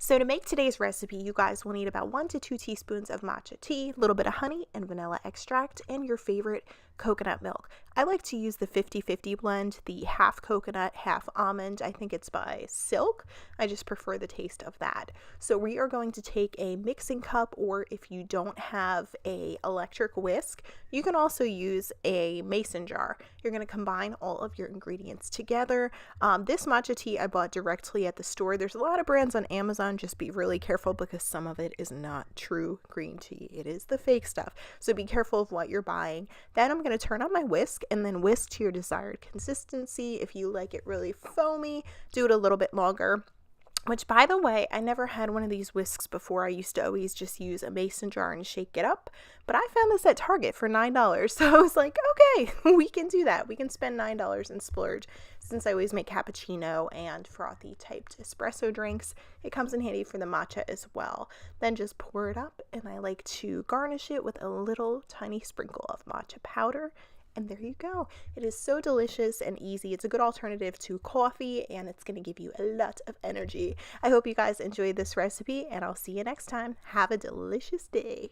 So to make today's recipe, you guys will need about 1 to 2 teaspoons of matcha tea, a little bit of honey and vanilla extract, and your favorite coconut milk. I like to use the 50-50 blend, the half coconut, half almond. I think it's by Silk. I just prefer the taste of that. So we are going to take a mixing cup, or if you don't have a electric whisk, you can also use a mason jar. You're going to combine all of your ingredients together. This matcha tea I bought directly at the store. There's a lot of brands on Amazon. Just be really careful because some of it is not true green tea. It is the fake stuff. So be careful of what you're buying. Then I'm going to turn on my whisk and then whisk to your desired consistency. If you like it really foamy, do it a little bit longer. Which, by the way, I never had one of these whisks before. I used to always just use a mason jar and shake it up. But I found this at Target for $9. So I was like, okay, we can do that. We can spend $9 and splurge. Since I always make cappuccino and frothy typed espresso drinks, it comes in handy for the matcha as well. Then just pour it up, and I like to garnish it with a little tiny sprinkle of matcha powder. And there you go. It is so delicious and easy. It's a good alternative to coffee, and it's going to give you a lot of energy. I hope you guys enjoyed this recipe, and I'll see you next time. Have a delicious day.